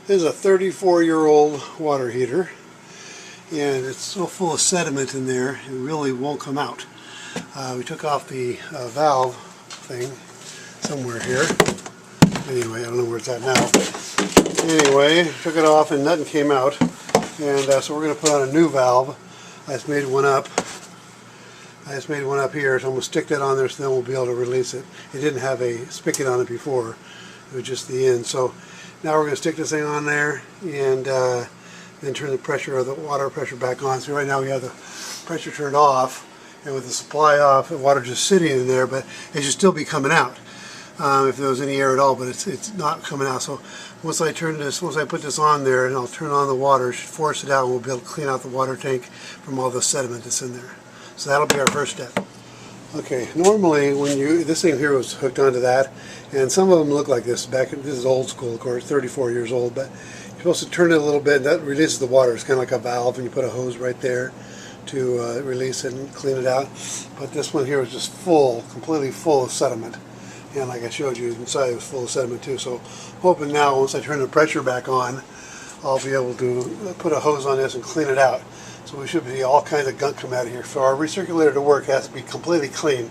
This is a 34-year-old water heater, and it's so full of sediment in there it really won't come out. We took off the valve thing somewhere here. Anyway, I don't know where it's at now. Anyway, took it off and nothing came out, and so we're going to put on a new valve. I just made one up. Here, so I'm going to stick that on there so then we'll be able to release it. It didn't have a spigot on it before, it was just the end. So now we're going to stick this thing on there and then turn the pressure of the water pressure back on. So right now we have the pressure turned off, and with the supply off, the water just sitting in there, but it should still be coming out if there was any air at all, but it's not coming out. So once I put this on there and I'll turn on the water, it should force it out, and we'll be able to clean out the water tank from all the sediment that's in there. So that'll be our first step. Okay, normally when this thing here was hooked onto that, and some of them look like this. This is old school, of course, 34 years old, but you're supposed to turn it a little bit, and that releases the water. It's kind of like a valve, and you put a hose right there to release it and clean it out. But this one here was just full, completely full of sediment. And like I showed you inside, it was full of sediment too. So hoping now, once I turn the pressure back on, I'll be able to put a hose on this and clean it out. So we should see all kinds of gunk come out of here. For our recirculator to work, it has to be completely clean.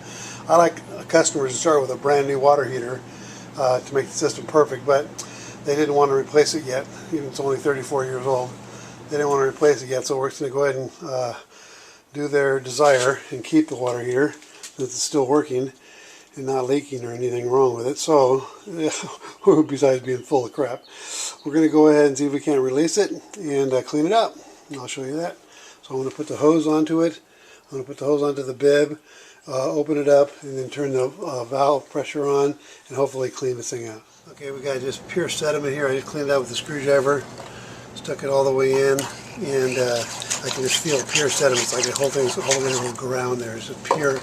I like customers to start with a brand new water heater to make the system perfect, but they didn't want to replace it yet. Even it's only 34 years old. They didn't want to replace it yet, so we're going to go ahead and do their desire and keep the water heater since it's still working and not leaking or anything wrong with it. So, besides being full of crap, we're going to go ahead and see if we can release it and clean it up. And I'll show you that. So I'm going to put the hose onto it. I'm going to put the hose onto the bib, open it up, and then turn the valve pressure on, and hopefully clean this thing out. Okay, we got just pure sediment here. I just cleaned it out with the screwdriver, stuck it all the way in, and I can just feel pure sediment. It's like the whole thing's all the way to the ground there. It's just pure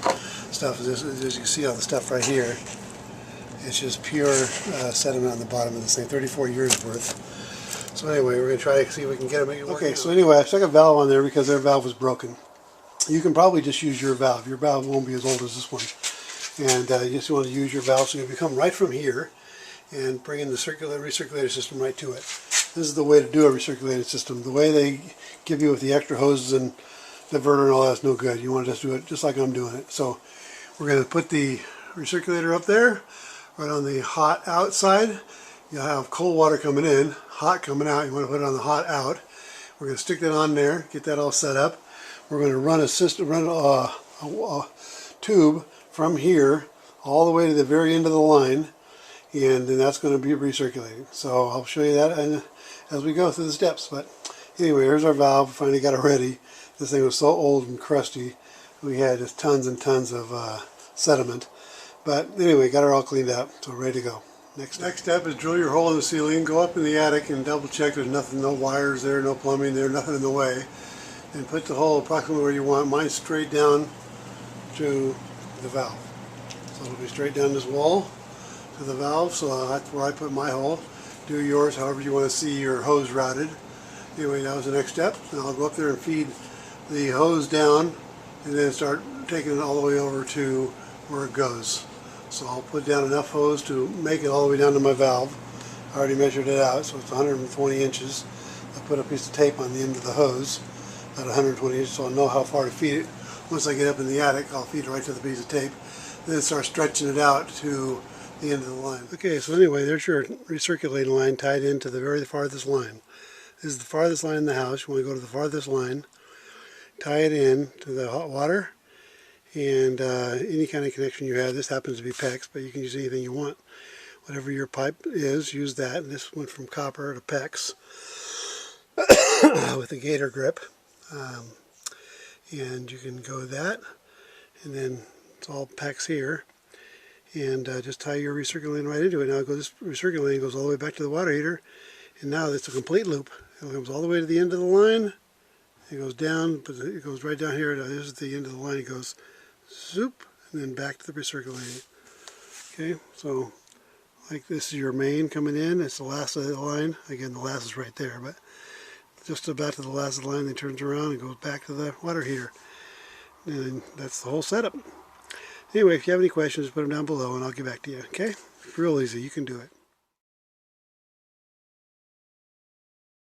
stuff. As you can see all the stuff right here, it's just pure sediment on the bottom of this thing, 34 years worth. So anyway, we're going to try to see if we can get it, make it work. Okay, so anyway, I stuck a valve on there because their valve was broken. You can probably just use your valve. Your valve won't be as old as this one. And you just want to use your valve, so you can come right from here and bring in the recirculator system right to it. This is the way to do a recirculated system. The way they give you with the extra hoses and diverter and all that's no good. You want to just do it just like I'm doing it. So we're going to put the recirculator up there, right on the hot outside. You'll have cold water coming in, hot coming out. You want to put it on the hot out. We're going to stick that on there, get that all set up. We're going to run a tube from here all the way to the very end of the line, and then that's going to be recirculating. So I'll show you that as we go through the steps. But anyway, here's our valve. We finally got it ready. This thing was so old and crusty. We had just tons and tons of sediment. But anyway, got it all cleaned up, so ready to go. Next step is drill your hole in the ceiling, go up in the attic and double check there's nothing, no wires there, no plumbing there, nothing in the way. And put the hole approximately where you want. Mine straight down to the valve. So it'll be straight down this wall to the valve, so that's where I put my hole. Do yours however you want to see your hose routed. Anyway, that was the next step. Now I'll go up there and feed the hose down and then start taking it all the way over to where it goes. So I'll put down enough hose to make it all the way down to my valve. I already measured it out, so it's 120 inches. I put a piece of tape on the end of the hose at 120 inches, so I'll know how far to feed it. Once I get up in the attic, I'll feed it right to the piece of tape. Then start stretching it out to the end of the line. Okay, so anyway, there's your recirculating line tied into the very farthest line. This is the farthest line in the house. You want to go to the farthest line, tie it in to the hot water, and any kind of connection you have. This happens to be PEX, but you can use anything you want. Whatever your pipe is, use that. And this went from copper to PEX with a gator grip. And you can go with that, and then it's all PEX here. And just tie your recirculating right into it. Now this recirculating goes all the way back to the water heater, and now it's a complete loop. It comes all the way to the end of the line. It goes down, but it goes right down here. This is the end of the line. It goes zoop, and then back to the recirculating. Okay, so like this is your main coming in. It's the last of the line. Again, the last is right there, but just about to the last of the line, it turns around and goes back to the water heater. And that's the whole setup. Anyway, if you have any questions, put them down below and I'll get back to you. Okay? It's real easy. You can do it.